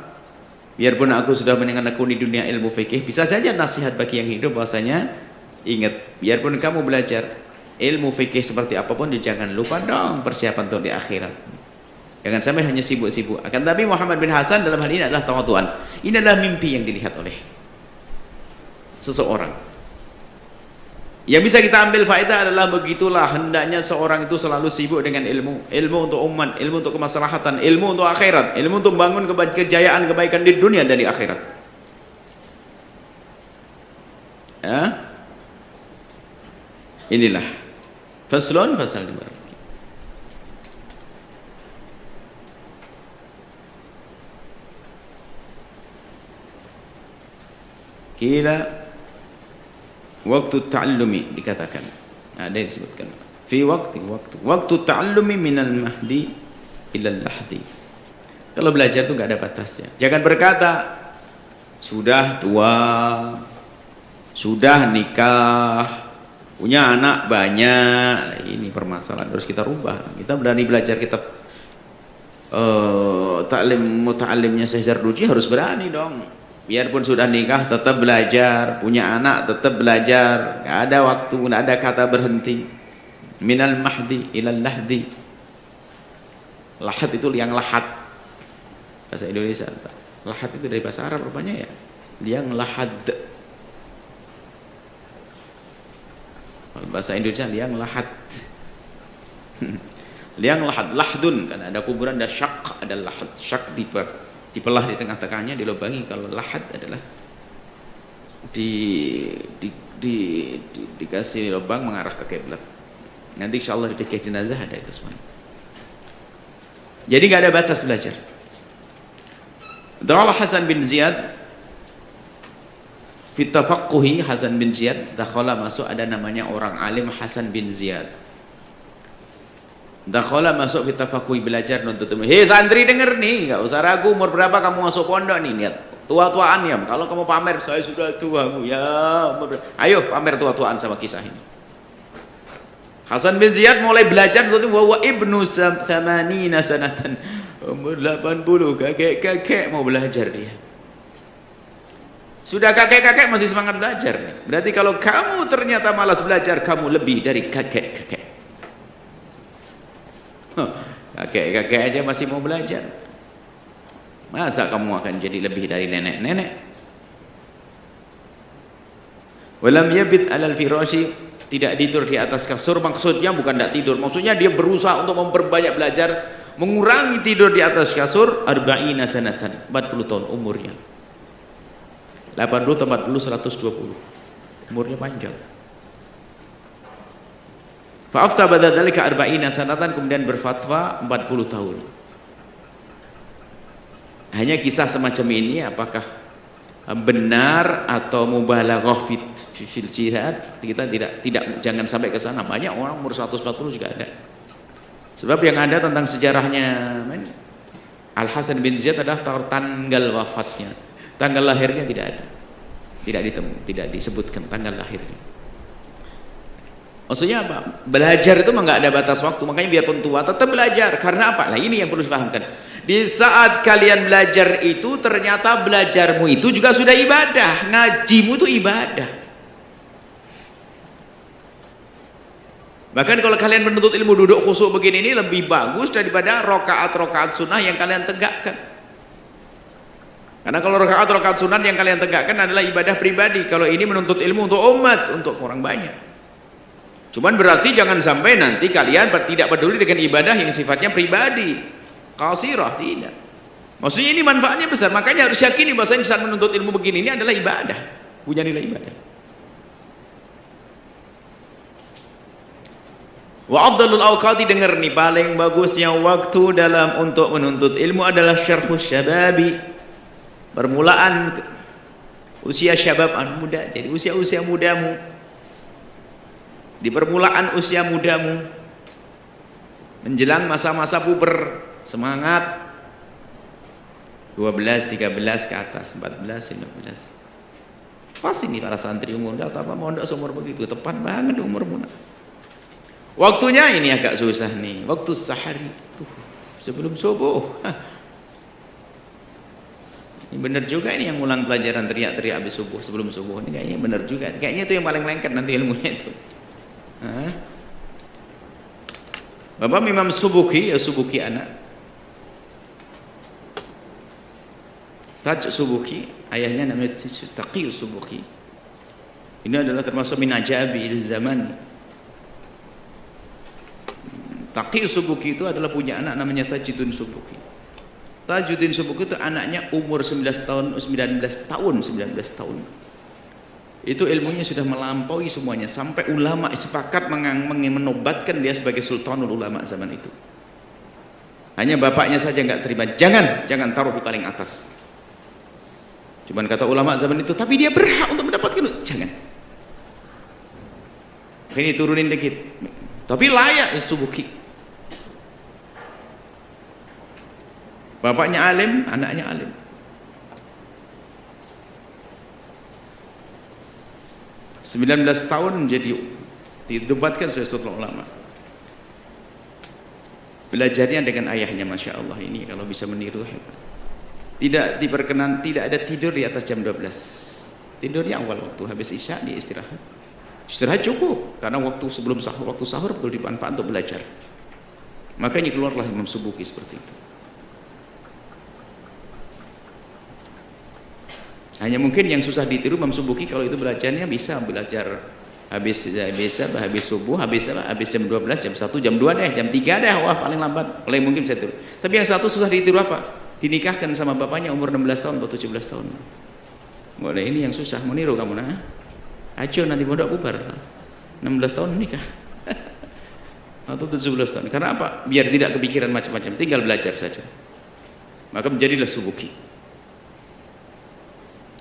Biarpun aku sudah menekuni dunia ilmu fikih, bisa saja nasihat bagi yang hidup bahwasanya ingat, biarpun kamu belajar ilmu fikih seperti apapun, jangan lupa dong persiapan untuk di akhirat. Jangan sampai hanya sibuk-sibuk. Akan tapi Muhammad bin Hasan dalam hal ini adalah tawadhu'an. Ini adalah mimpi yang dilihat oleh seseorang. Yang bisa kita ambil faedah adalah begitulah hendaknya seorang itu selalu sibuk dengan ilmu. Ilmu untuk umat, ilmu untuk kemaslahatan, ilmu untuk akhirat, ilmu untuk membangun kejayaan, kebaikan di dunia dan di akhirat. Ya? Inilah faslun, fasal di baru. Kila waktu ta'allumi, dikatakan ada yang disebutkan fi waktu ta'allumi minal mahdi ilal lahdi. Kalau belajar itu nggak ada batasnya. Jangan berkata sudah tua, sudah nikah, punya anak banyak. Nah, ini permasalahan harus kita rubah. Kita berani belajar kitab muta'allimnya Syekh Zarduji, harus berani dong. Biarpun sudah nikah tetap belajar, punya anak tetap belajar, nggak ada waktu, nggak ada kata berhenti. Minal mahdi ilal lahdi. Lahat itu liang lahat, bahasa Indonesia. Lahat itu dari bahasa Arab rupanya ya, liang lahat. Bahasa Indonesia liang lahat. Liang lahat, lahdun, karena ada kuburan, ada syak, ada lahat. Syak dipelah di tengah-tengahnya, dilubangi. Kalau lahat adalah di, di, di, dikasih lubang mengarah ke kiblat. Nanti insya Allah di fikih jenazah ada itu semua. Jadi nggak ada batas belajar. Dakhala Hasan bin Ziyad fi tafaqquhi. Hasan bin Ziyad dakhala masuk, ada namanya orang alim Hasan bin Ziyad. Dakhala masuk fi tafaqquhi, belajar nuntut ilmu. Hei santri denger nih, nggak usah ragu umur berapa kamu masuk pondok nih, lihat tua-tuaan ya. Kalau kamu pamer saya sudah tua Bu ya, ayo pamer tua-tuaan sama kisah ini. Hasan bin Ziyad mulai belajar wa ibnu 80 sanatan, umur 80, kakek-kakek mau belajar dia. Sudah kakek-kakek masih semangat belajar nih. Berarti kalau kamu ternyata malas belajar, kamu lebih dari kakek-kakek. Kakek-kakek aja masih mau belajar, masa kamu akan jadi lebih dari nenek-nenek? Walam yabit alal firashi, tidak tidur di atas kasur. Maksudnya bukan tidak tidur, maksudnya dia berusaha untuk memperbanyak belajar, mengurangi tidur di atas kasur. Arba'ina sanatan, 40 tahun umurnya. 80 tambah 40 120, umurnya panjang. Fa'afta ba'da dzalika arba'ina sanatan, kemudian berfatwa 40 tahun. Hanya kisah semacam ini apakah benar atau mubalaghah fil jihad, kita tidak jangan sampai ke sana. Banyak orang umur 140 juga ada. Sebab yang ada tentang sejarahnya Al Hasan bin Ziyad adalah tanggal wafatnya, tanggal lahirnya tidak ada, tidak disebutkan tanggal lahirnya. Maksudnya apa? Belajar itu nggak ada batas waktu, makanya biarpun tua tetap belajar. Karena apa? Nah ini yang perlu dipahamkan. Di saat kalian belajar itu, ternyata belajarmu itu juga sudah ibadah, ngajimu itu ibadah. Bahkan kalau kalian menuntut ilmu duduk khusyuk begini ini lebih bagus daripada rokaat-rokaat sunnah yang kalian tegakkan. Karena kalau rokaat-rokaat sunnah yang kalian tegakkan adalah ibadah pribadi. Kalau ini menuntut ilmu untuk umat, untuk orang banyak. Cuman berarti jangan sampai nanti kalian tidak peduli dengan ibadah yang sifatnya pribadi, qasirah, tidak. Maksudnya ini manfaatnya besar, makanya harus yakini bahwasanya saat menuntut ilmu begini ini adalah ibadah, punya nilai ibadah. Wa afdalul awqati, dengar nih, paling bagusnya waktu dalam untuk menuntut ilmu adalah syarhus syababi, permulaan usia syabab, muda. Jadi usia-usia mudamu, di permulaan usia mudamu menjelang masa-masa puber, semangat 12, 13 ke atas, 14, 15. Pas ini para santri muda, apa mondok seumur begitu, tepat banget umur-umur. Waktunya ini agak susah nih, waktu sahari, sebelum subuh. Ini benar juga ini yang ulang pelajaran teriak-teriak habis subuh, sebelum subuh ini kayaknya benar juga. Kayaknya itu yang paling lengket nanti ilmunya itu. Bapak Imam Subuki, ya Subuki anak Taj Subuki, ayahnya namanya Taqi Subuki. Ini adalah termasuk min ajabi zaman. Taqi Subuki itu adalah punya anak namanya Tajuddin Subuki. Tajuddin Subuki itu anaknya umur 19 tahun. Itu ilmunya sudah melampaui semuanya, sampai ulama sepakat menobatkan dia sebagai sultanul ulama zaman itu. Hanya bapaknya saja nggak terima, jangan taruh di paling atas. Cuman kata ulama zaman itu, tapi dia berhak untuk mendapatkan, jangan. Akhirnya turunin dikit, tapi layak Subuki. Bapaknya alim, anaknya alim. Sembilan 19 tahun jadi didebatkan sebagai sultan ulama. Belajarnya dengan ayahnya, masya Allah, ini kalau bisa meniru hebat. Tidak diperkenan, tidak ada tidur di atas jam 12. Tidurnya awal waktu habis isya dia istirahat. Istirahat cukup, karena waktu sebelum sahur, waktu sahur betul dimanfaatkan untuk belajar. Makanya keluarlah Imam Subuki seperti itu. Hanya mungkin yang susah ditiru Imam Subuki kalau itu belajarnya bisa belajar habis subuh, habis jam 12, jam 1, jam 2 deh, jam 3 deh, wah paling lambat, paling mungkin saya tiru. Tapi yang satu susah ditiru apa? Dinikahkan sama bapaknya umur 16 tahun atau 17 tahun. Boleh, ini yang susah, mau niru kamu nah. Aco nanti pondok bubar. 16 tahun nikah. Atau 17 tahun. Karena apa? Biar tidak kepikiran macam-macam, tinggal belajar saja. Maka menjadilah subuki.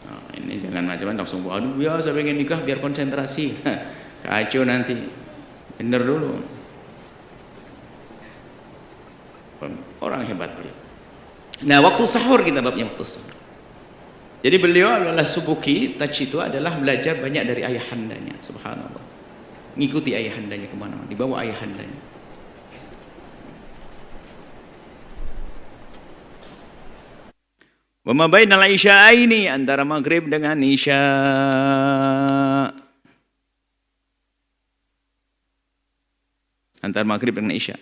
Nah, ini jangan macam-macam langsung, aduh ya saya pengen nikah biar konsentrasi. Kacau nanti. Bener dulu. Orang hebat beliau. Nah, waktu sahur kita babnya waktu sahur. Jadi beliau adalah subuki, taj itu adalah belajar banyak dari ayahandanya, subhanallah. Ngikuti ayahandanya kemana-mana, dibawa ayahandanya. Wa ma bainal isya'aini, antara maghrib dengan isya. Antara maghrib dengan isya.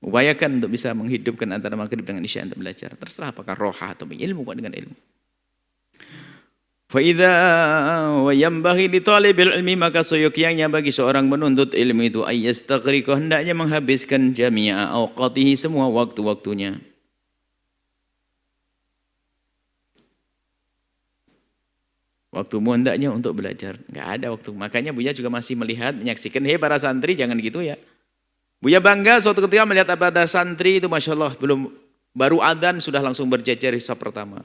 Upayakan untuk bisa menghidupkan antara maghrib dengan isya untuk belajar. Terserah apakah roha atau ilmu dengan ilmu. Fa idza wa yanbaghi li talibil ilmi, maka seyogyanya bagi seorang menuntut ilmu itu ayastaghriqa, hendaknya menghabiskan jami'a awqatihi, semua waktu-waktunya. Waktumu hendaknya untuk belajar. Enggak ada waktu. Makanya Buya juga masih melihat, menyaksikan, hei para santri jangan gitu ya. Buya bangga suatu ketika melihat ada santri itu, Masya Allah, baru adzan sudah langsung berjajar di saf pertama.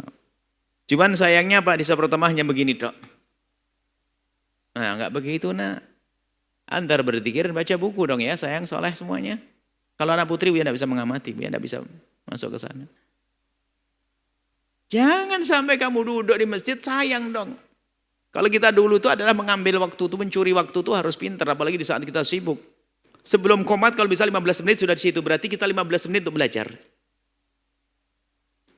Cuman sayangnya Pak, di saf pertama hanya begini dok. Nah enggak begitu nak. Antar berzikir baca buku dong ya, sayang soleh semuanya. Kalau anak putri Buya enggak bisa mengamati, Buya enggak bisa masuk ke sana. Jangan sampai kamu duduk di masjid, sayang dong. Kalau kita dulu itu adalah mengambil waktu itu, mencuri waktu itu harus pintar, apalagi di saat kita sibuk. Sebelum komat kalau bisa 15 menit sudah di situ, berarti kita 15 menit untuk belajar.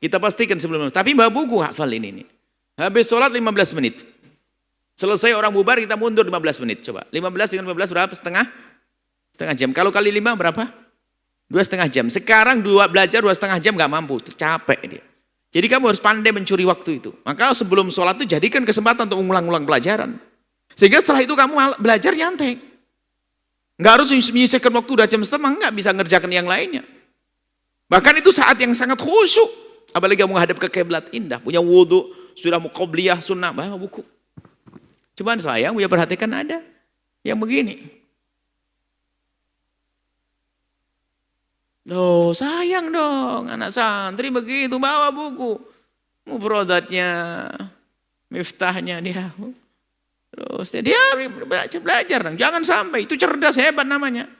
Kita pastikan sebelum, tapi bawa buku hafal ini. Habis sholat 15 menit. Selesai orang bubar kita mundur 15 menit. Coba 15 dengan 15 berapa? Setengah jam. Kalau kali 5 berapa? 2,5 jam. Sekarang belajar 2,5 jam nggak mampu, capek dia. Jadi kamu harus pandai mencuri waktu itu. Maka sebelum sholat itu jadikan kesempatan untuk mengulang-ulang pelajaran. Sehingga setelah itu kamu belajar nyantai. Nggak harus menyisihkan waktu udah jam setengah, nggak bisa ngerjakan yang lainnya. Bahkan itu saat yang sangat khusyuk. Apalagi kamu menghadap ke kiblat indah, punya wudhu, sudah mau qobliyah, sunnah, bawa buku. Cuman sayang, Buya perhatikan ada yang begini. Loh sayang dong, anak santri begitu, bawa buku. Mufrodatnya, miftahnya dia. Terus dia belajar, jangan sampai, itu cerdas, hebat namanya.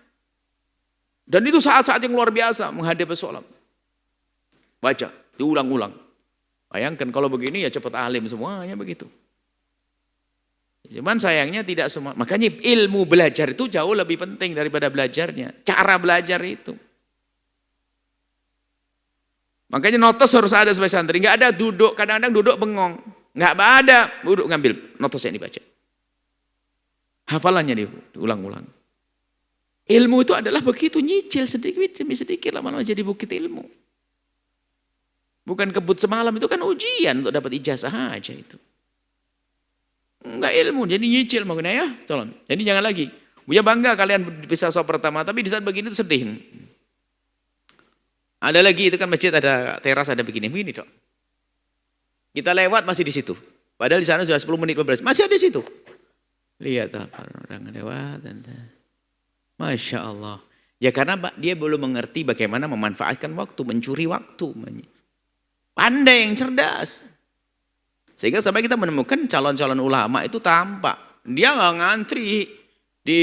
Dan itu saat-saat yang luar biasa menghadapi sholat. Baca, diulang-ulang. Bayangkan kalau begini ya cepat alim semuanya begitu. Cuman sayangnya tidak semua, makanya ilmu belajar itu jauh lebih penting daripada belajarnya. Cara belajar itu. Makanya notes harus ada sebagai santri, nggak ada duduk, kadang-kadang duduk bengong. Nggak ada, duduk ngambil, notesnya dibaca. Hafalannya diulang-ulang. Ilmu itu adalah begitu, nyicil sedikit demi sedikit, lama-lama jadi bukit ilmu. Bukan kebut semalam, itu kan ujian untuk dapat ijazah aja itu. Enggak ilmu, jadi nyicil makanya ya, calon. Jadi jangan lagi. Buya bangga kalian bisa sop pertama, tapi di saat begini itu sedih. Ada lagi, itu kan masjid ada teras, ada begini dok. Kita lewat masih di situ. Padahal di sana sudah 10 menit 15, masih ada di situ. Lihat apa orang lewat. Masya Allah. Ya karena dia belum mengerti bagaimana memanfaatkan waktu, mencuri waktu. Pandai yang cerdas. Sehingga sampai kita menemukan calon-calon ulama itu tampak. Dia nggak ngantri. Di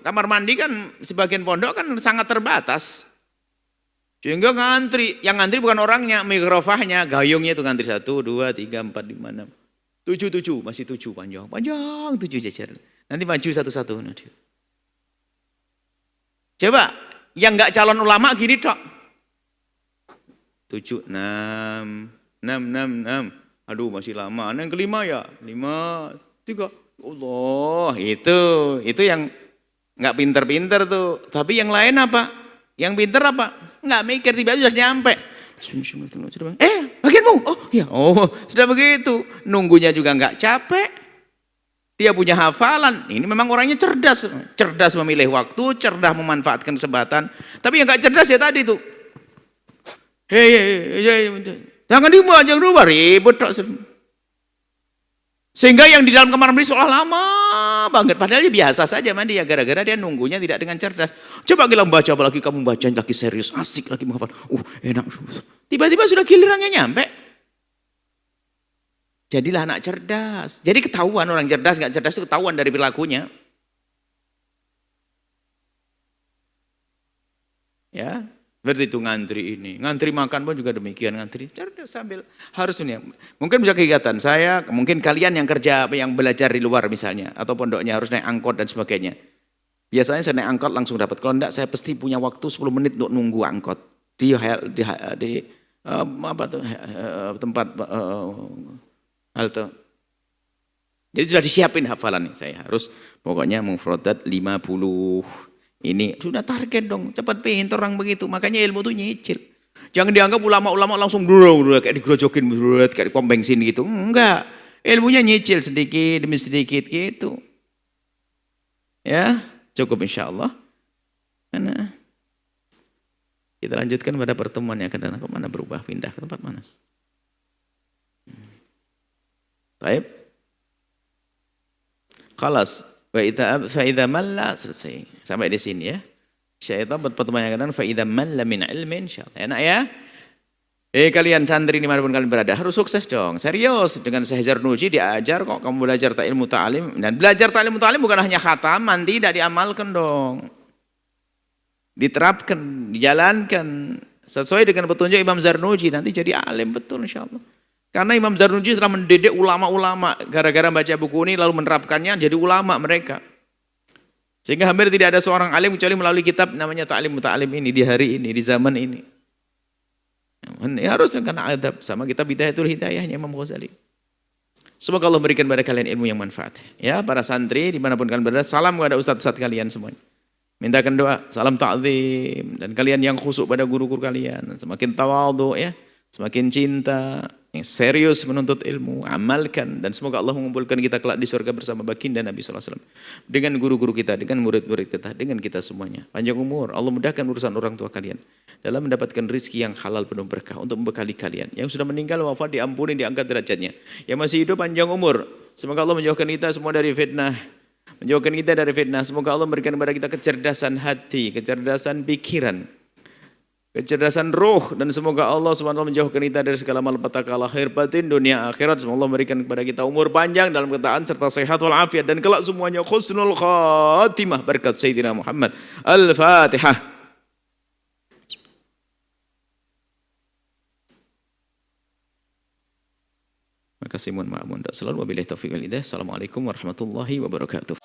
kamar mandi kan sebagian pondok kan sangat terbatas. Sehingga ngantri. Yang ngantri bukan orangnya, mikrofahnya, gayungnya itu ngantri 1, 2, 3, 4, 5, 6. 7, masih 7 panjang 7 jajar. Nanti maju satu-satu. Coba, yang nggak calon ulama gini dok. 7, 6. Aduh masih lama. Yang kelima ya, 5, 3. Allah, itu yang nggak pinter-pinter tuh. Tapi yang lain apa? Yang pinter apa? Nggak mikir, tiba-tiba sudah nyampe. Bagianmu. Oh ya, sudah begitu. Nunggunya juga nggak capek. Dia punya hafalan. Ini memang orangnya cerdas. Cerdas memilih waktu, cerdas memanfaatkan kesempatan. Tapi yang nggak cerdas ya tadi tuh. Jangan diubah, ribut. Sehingga yang di dalam kamar mandi seolah lama banget. Padahal dia biasa saja mandi ya. Gara-gara dia nunggunya tidak dengan cerdas. Coba kita baca, apalagi kamu baca lagi serius, asik lagi menghafal. Enak. Tiba-tiba sudah gilirannya nyampe. Jadilah anak cerdas. Jadi ketahuan orang cerdas, nggak cerdas itu ketahuan dari perilakunya. Ya, seperti itu ngantri ini. Ngantri makan pun juga demikian ngantri. Cerdas sambil harus ini. Mungkin bisa kegiatan saya, mungkin kalian yang kerja, yang belajar di luar misalnya, atau pondoknya harus naik angkot dan sebagainya. Biasanya saya naik angkot langsung dapat. Kalau enggak, saya pasti punya waktu 10 menit untuk nunggu angkot di tempat halte. Jadi sudah disiapin hafalan nih. Saya harus pokoknya mufradat 50. Ini sudah target dong, cepat pintar orang begitu. Makanya ilmu itu nyicil. Jangan dianggap ulama-ulama langsung kayak digerojokin, kayak di pom bensin gitu. Enggak, ilmunya nyicil sedikit demi sedikit gitu. Ya, cukup insya Allah. Karena kita lanjutkan pada pertemuan yang akan datang. Kemana berubah, pindah ke tempat mana? Baik. Khalas. Fa'idha malla, selesai. Sampai di sini ya. Syaitan pertemuan yang akan datang. Fa'idha malla min ilmin. InsyaAllah. Enak ya? Kalian santri dimanapun kalian berada. Harus sukses dong. Serius. Dengan Syekh Zarnuji diajar kok. Kamu belajar ilmu ta'lim. Dan belajar ilmu ta'lim bukan hanya khataman. Tidak diamalkan dong. Diterapkan. Dijalankan. Sesuai dengan petunjuk Imam Zarnuji. Nanti jadi alim betul insyaAllah. Karena Imam Zarnuji telah mendidik ulama-ulama. Gara-gara baca buku ini lalu menerapkannya jadi ulama mereka. Sehingga hampir tidak ada seorang alim kecuali melalui kitab namanya Ta'lim Muta'alim ini di hari ini, di zaman ini. Ya harus karena adab sama kitab Bidayatul Hidayahnya Imam Ghazali. Semoga Allah memberikan kepada kalian ilmu yang manfaat. Ya, para santri dimanapun kalian berada, salam kepada ustadz-ustadz kalian semuanya. Mintakan doa, salam ta'zim. Dan kalian yang khusyuk pada guru-guru kalian. Semakin tawadhu ya, semakin cinta. Yang serius menuntut ilmu, amalkan, dan semoga Allah mengumpulkan kita kelak di surga bersama baginda Nabi SAW. Dengan guru-guru kita, dengan murid-murid kita, dengan kita semuanya. Panjang umur, Allah mudahkan urusan orang tua kalian dalam mendapatkan rizki yang halal penuh berkah untuk membekali kalian. Yang sudah meninggal wafat diampuni, diangkat derajatnya. Yang masih hidup panjang umur, semoga Allah menjauhkan kita semua dari fitnah. Menjauhkan kita dari fitnah. Semoga Allah memberikan kepada kita kecerdasan hati, kecerdasan pikiran, kecerdasan roh, dan semoga Allah SWT menjauhkan kita dari segala malapetaka lahir batin dunia akhirat. Semoga Allah memberikan kepada kita umur panjang dalam ketaatan serta sehat walafiat dan kelak semuanya khusnul khatimah berkat Sayyidina Muhammad. Al-Fatihah. Terima kasih, mohon maaf, selalu wabillahi taufiq wal hidayah. Assalamualaikum warahmatullahi wabarakatuh.